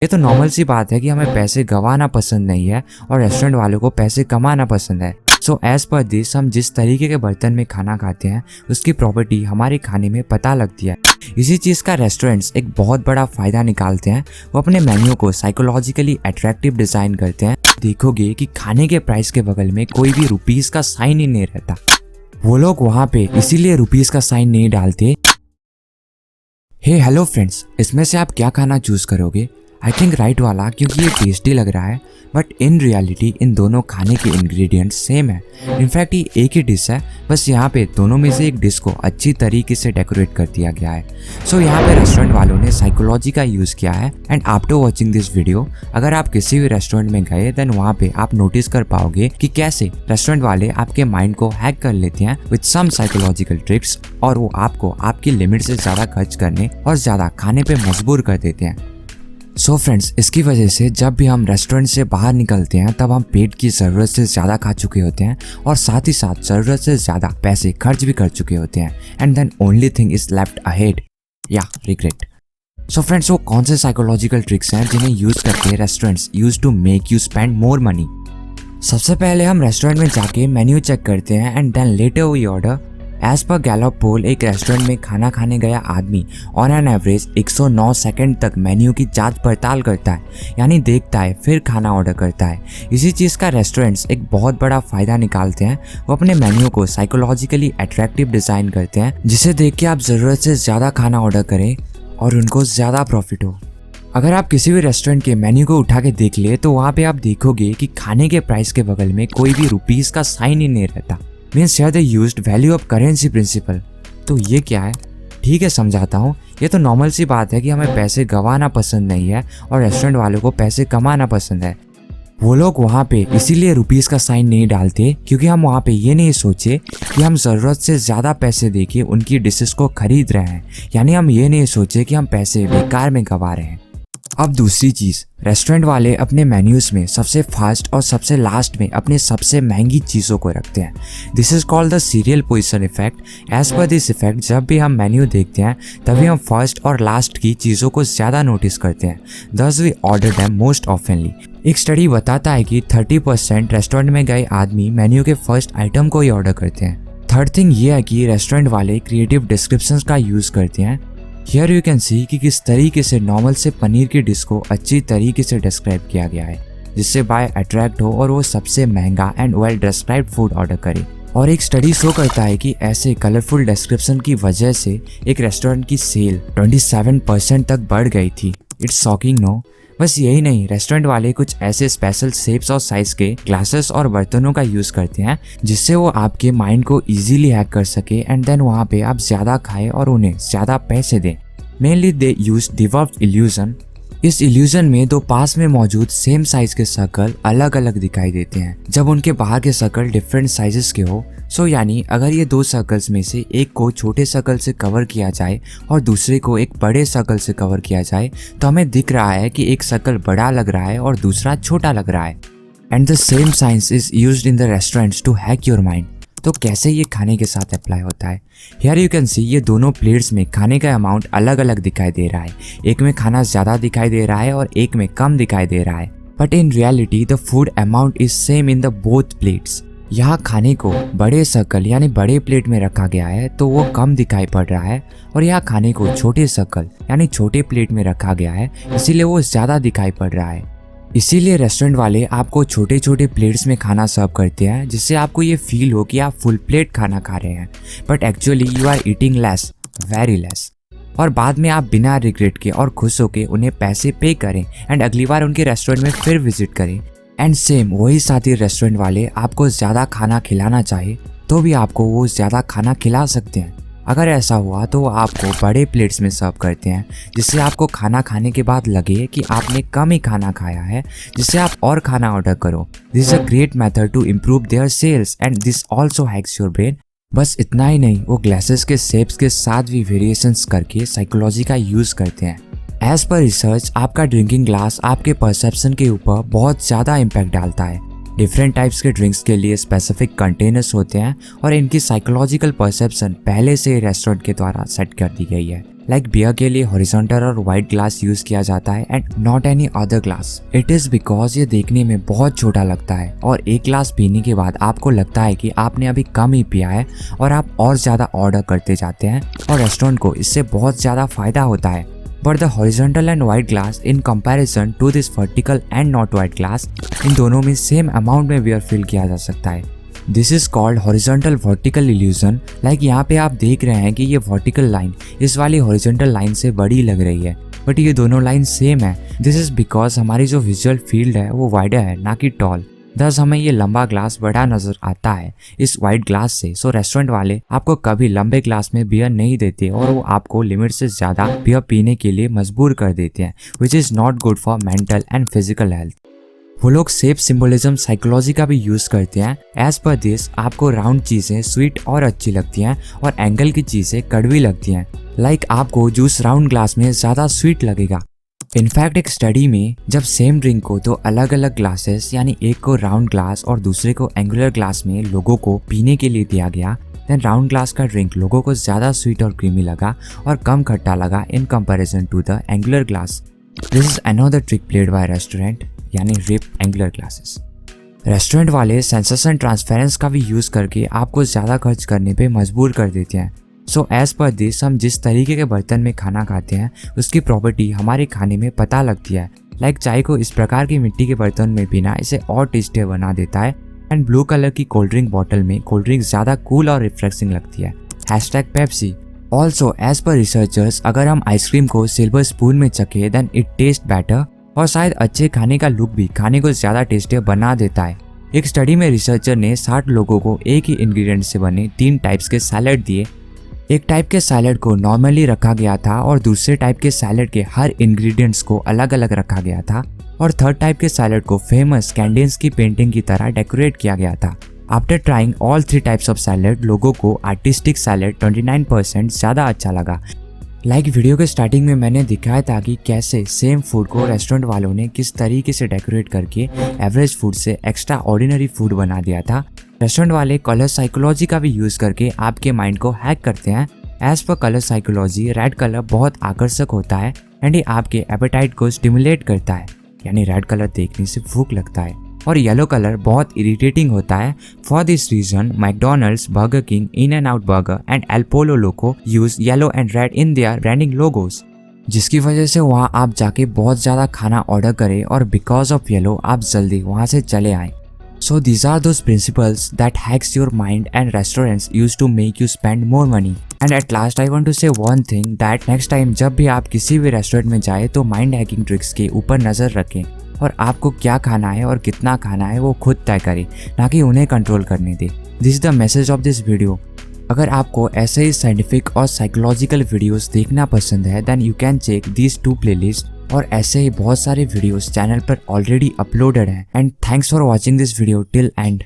ये तो नॉर्मल सी बात है कि हमें पैसे गंवाना पसंद नहीं है और रेस्टोरेंट वालों को पैसे कमाना पसंद है। सो एज पर दिस हम जिस तरीके के बर्तन में खाना खाते हैं उसकी प्रॉपर्टी हमारे खाने में पता लगती है। इसी चीज़ का रेस्टोरेंट्स एक बहुत बड़ा फायदा निकालते हैं। वो अपने मेन्यू को साइकोलॉजिकली अट्रैक्टिव डिजाइन करते हैं। देखोगे कि खाने के प्राइस के बगल में कोई भी रुपीस का साइन ही नहीं रहता। वो लोग वहाँ पे इसीलिए रुपीस का साइन नहीं डालते। हे हेलो फ्रेंड्स, इसमें से आप क्या खाना चूज करोगे? आई थिंक राइट वाला, क्योंकि ये टेस्टी लग रहा है। बट इन रियलिटी इन दोनों खाने के इंग्रेडिएंट्स सेम है। इनफैक्ट ये एक ही डिश है, बस यहाँ पे दोनों में से एक डिश को अच्छी तरीके से डेकोरेट कर दिया गया है। सो यहाँ पे रेस्टोरेंट वालों ने साइकोलॉजी का यूज किया है। And after watching this video अगर आप किसी भी रेस्टोरेंट में गए देन वहाँ पे आप नोटिस कर पाओगे कि कैसे रेस्टोरेंट वाले आपके माइंड को हैक कर लेते हैं विद सम साइकोलॉजिकल ट्रिक्स, और वो आपको आपकी लिमिट से ज्यादा खर्च करने और ज्यादा खाने पे मजबूर कर देते हैं। सो फ्रेंड्स, इसकी वजह से जब भी हम रेस्टोरेंट से बाहर निकलते हैं तब हम पेट की ज़रूरत से ज़्यादा खा चुके होते हैं और साथ ही साथ ज़रूरत से ज़्यादा पैसे खर्च भी कर चुके होते हैं। And then only thing is left ahead, या रिग्रेट। सो फ्रेंड्स, वो कौन से साइकोलॉजिकल ट्रिक्स हैं जिन्हें यूज करके restaurants use to make you spend more money? सबसे पहले हम रेस्टोरेंट में जाके मेन्यू चेक करते हैं and then later we order. As per Gallup poll, एक रेस्टोरेंट में खाना खाने गया आदमी ऑन एन एवरेज 109 सेकंड तक मेन्यू की जांच पड़ताल करता है, यानी देखता है फिर खाना ऑर्डर करता है। इसी चीज़ का रेस्टोरेंट्स एक बहुत बड़ा फायदा निकालते हैं। वो अपने मेन्यू को साइकोलॉजिकली अट्रैक्टिव डिज़ाइन करते हैं, जिसे देख के आप ज़रूरत से ज़्यादा खाना ऑर्डर करें और उनको ज़्यादा प्रॉफिट हो। अगर आप किसी भी रेस्टोरेंट के मेन्यू को उठा के देख ले तो वहाँ पे आप देखोगे कि खाने के प्राइस के बगल में कोई भी रुपीस का साइन ही नहीं रहता। Means here they used value of currency principle. तो ये क्या है? ठीक है, समझाता हूँ। ये तो नॉर्मल सी बात है कि हमें पैसे गंवाना पसंद नहीं है और रेस्टोरेंट वालों को पैसे कमाना पसंद है। वो लोग वहाँ पे इसीलिए रुपीस का साइन नहीं डालते क्योंकि हम वहाँ पे ये नहीं सोचे कि हम ज़रूरत से ज़्यादा पैसे देके उनकी डिशेस को खरीद रहे हैं, यानी हम ये नहीं सोचे कि हम पैसे बेकार में गंवा रहे हैं। अब दूसरी चीज़, रेस्टोरेंट वाले अपने मेन्यूज़ में सबसे फास्ट और सबसे लास्ट में अपने सबसे महंगी चीज़ों को रखते हैं। This is called the serial position effect. As per this effect जब भी हम मेन्यू देखते हैं तभी हम फर्स्ट और लास्ट की चीज़ों को ज़्यादा नोटिस करते हैं। Thus we order them most oftenly. एक स्टडी बताता है कि 30% रेस्टोरेंट में गए आदमी मेन्यू के फर्स्ट आइटम को ही ऑर्डर करते हैं। थर्ड थिंग ये है कि रेस्टोरेंट वाले क्रिएटिव डिस्क्रिप्शंस का यूज़ करते हैं। हियर यू कैन सी कि किस तरीके से नॉर्मल से पनीर की डिश को अच्छी तरीके से डिस्क्राइब किया गया है, जिससे बाय अट्रैक्ट हो और वो सबसे महंगा and well described food order करे। और एक स्टडी शो करता है कि ऐसे कलरफुल डिस्क्रिप्शन की वजह से एक रेस्टोरेंट की सेल 27% तक बढ़ गई थी। It's shocking no? बस यही नहीं, रेस्टोरेंट वाले कुछ ऐसे स्पेशल शेप्स और साइज के ग्लासेस और बर्तनों का यूज करते हैं जिससे वो आपके माइंड को इजीली हैक कर सके एंड देन वहाँ पे आप ज्यादा खाएं और उन्हें ज्यादा पैसे दें। Mainly they use divorced illusion. इस इल्यूजन में दो पास में मौजूद सेम साइज के सर्कल अलग अलग दिखाई देते हैं जब उनके बाहर के सर्कल डिफरेंट साइजेस के हो। सो यानी अगर ये दो सर्कल्स में से एक को छोटे सर्कल से कवर किया जाए और दूसरे को एक बड़े सर्कल से कवर किया जाए तो हमें दिख रहा है कि एक सर्कल बड़ा लग रहा है और दूसरा छोटा लग रहा है। And the same science is used in the restaurants to hack your mind. तो कैसे ये खाने के साथ अप्लाई होता है? हियर यू कैन सी ये दोनों प्लेट्स में खाने का अमाउंट अलग अलग दिखाई दे रहा है। एक में खाना ज़्यादा दिखाई दे रहा है और एक में कम दिखाई दे रहा है, but in reality the food amount is same in the both plates. यहाँ खाने को बड़े सर्कल यानी बड़े प्लेट में रखा गया है तो वो कम दिखाई पड़ रहा है, और यहाँ खाने को छोटे सर्कल यानी छोटे प्लेट में रखा गया है इसीलिए वो ज़्यादा दिखाई पड़ रहा है। इसीलिए रेस्टोरेंट वाले आपको छोटे छोटे प्लेट्स में खाना सर्व करते हैं जिससे आपको ये फील हो कि आप फुल प्लेट खाना खा रहे हैं, but actually you are eating less, very less. और बाद में आप बिना रिग्रेट के और खुश होके उन्हें पैसे पे करें एंड अगली बार उनके रेस्टोरेंट में फिर विजिट करें। एंड सेम वही साथी रेस्टोरेंट वाले आपको ज़्यादा खाना खिलाना चाहे तो भी आपको वो ज़्यादा खाना खिला सकते हैं। अगर ऐसा हुआ तो वो आपको बड़े प्लेट्स में सर्व करते हैं जिससे आपको खाना खाने के बाद लगे कि आपने कम ही खाना खाया है, जिससे आप और खाना ऑर्डर करो। This is a great method to improve their sales and this also hacks your brain. बस इतना ही नहीं, वो ग्लासेस के शेप्स के साथ भी वेरिएशंस करके साइकोलॉजी का यूज करते हैं। एज पर रिसर्च आपका ड्रिंकिंग ग्लास आपके परसेप्शन के ऊपर बहुत ज़्यादा इम्पैक्ट डालता है। डिफरेंट टाइप्स के ड्रिंक्स के लिए स्पेसिफिक कंटेनर्स होते हैं और इनकी साइकोलॉजिकल परसेप्शन पहले से रेस्टोरेंट के द्वारा सेट कर दी गई है। लाइक बियर के लिए हॉरिजॉन्टल और वाइड ग्लास यूज किया जाता है and not any other glass. It is because ये देखने में बहुत छोटा लगता है और एक ग्लास पीने के बाद आपको लगता है कि आपने अभी कम ही पिया है और आप और ज्यादा ऑर्डर करते जाते हैं और रेस्टोरेंट को इससे बहुत ज्यादा फायदा होता है। But the horizontal and wide glass in comparison to this vertical and not wide glass, इन दोनों में सेम अमाउंट में बियर फिल किया जा सकता है। This is called horizontal vertical illusion. Like यहाँ पे आप देख रहे हैं कि ये वर्टिकल लाइन इस वाली हॉरिजॉन्टल लाइन से बड़ी लग रही है, बट ये दोनों लाइन सेम है। दिस इज बिकॉज हमारी जो विजुअल फील्ड है वो वाइडर है ना कि टॉल, दस हमें ये लंबा ग्लास बड़ा नजर आता है इस वाइड ग्लास से। सो रेस्टोरेंट वाले आपको कभी लंबे ग्लास में बियर नहीं देते और वो आपको लिमिट से ज्यादा बियर पीने के लिए मजबूर कर देते हैं, which is not good for mental and physical health. वो लोग शेप सिंबोलिज्म साइकोलॉजी का भी यूज करते हैं। एज पर दिस आपको राउंड चीजें स्वीट और अच्छी लगती हैं और एंगल की चीजें कड़वी लगती हैं। लाइक आपको जूस राउंड ग्लास में ज्यादा स्वीट लगेगा। इनफैक्ट एक स्टडी में जब सेम ड्रिंक को दो अलग अलग ग्लासेस यानी एक को राउंड ग्लास और दूसरे को एंगुलर ग्लास में लोगों को पीने के लिए दिया गया, देन राउंड ग्लास का ड्रिंक लोगों को ज्यादा स्वीट और क्रीमी लगा और कम खट्टा लगा in comparison to the angular glass. This is another trick played by restaurant, यानी रिप एंगुलर ग्लासेस। रेस्टोरेंट वाले सेंसेशन ट्रांसपेरेंस का भी यूज करके आपको ज्यादा खर्च करने पे मजबूर कर देते हैं। सो एज पर दिस हम जिस तरीके के बर्तन में खाना खाते हैं उसकी प्रॉपर्टी हमारे खाने में पता लगती है। लाइक चाय को इस प्रकार की मिट्टी के बर्तन में पीना इसे और टेस्टी बना देता है एंड ब्लू कलर की कोल्ड ड्रिंक बॉटल में कोल्ड ड्रिंक ज्यादा कूल और रिफ्रेशिंग लगती है। #Pepsi। Also as per researchers अगर हम आइसक्रीम को सिल्वर स्पून में चखे देन इट टेस्ट बेटर और शायद अच्छे खाने का लुक भी खाने को ज्यादा टेस्टी बना देता है। एक स्टडी में रिसर्चर ने 60 लोगों को एक ही इंग्रेडिएंट से बने 3 टाइप्स के सैलेड दिए। एक टाइप के सैलेड को नॉर्मली रखा गया था और दूसरे टाइप के सैलेड के हर इंग्रेडिएंट्स को अलग अलग रखा गया था और थर्ड टाइप के सैलेड को फेमस कैंडियंस की पेंटिंग की तरह डेकोरेट किया गया था। After trying all 3 types of salad, लोगों को आर्टिस्टिक सैलेड 29% ज्यादा अच्छा लगा। लाइक वीडियो के स्टार्टिंग में मैंने दिखाया था कि कैसे सेम फूड को रेस्टोरेंट वालों ने किस तरीके से डेकोरेट करके एवरेज फूड से एक्स्ट्रा ऑर्डिनरी फूड बना दिया था। रेस्टोरेंट वाले कलर साइकोलॉजी का भी यूज करके आपके माइंड को हैक करते हैं। As per colour psychology red colour बहुत आकर्षक होता है एंड ये आपके एपेटाइट को स्टिमुलेट करता है, यानी रेड कलर देखने से भूख लगता है। और येलो कलर बहुत इरिटेटिंग होता है। For this reason McDonald's, Burger King, In and Out Burger and El Pollo Loco use yellow and red in their branding logos, जिसकी वजह से वहाँ आप जाके बहुत ज्यादा खाना ऑर्डर करें और बिकॉज ऑफ येलो आप जल्दी वहाँ से चले आए। So these are those principles that hacks your mind and restaurants use to make you spend more money. And at last I want to say one thing that next time जब भी आप किसी भी रेस्टोरेंट में जाए तो mind hacking tricks के ऊपर नजर रखें और आपको क्या खाना है और कितना खाना है वो खुद तय करें, ना कि उन्हें कंट्रोल करने दे। This is the message of this video. अगर आपको ऐसे ही साइंटिफिक और साइकोलॉजिकल वीडियोस देखना पसंद है then you can check these 2 playlist, और ऐसे ही बहुत सारे वीडियोस चैनल पर ऑलरेडी अपलोडेड हैं। And thanks for watching this video till and.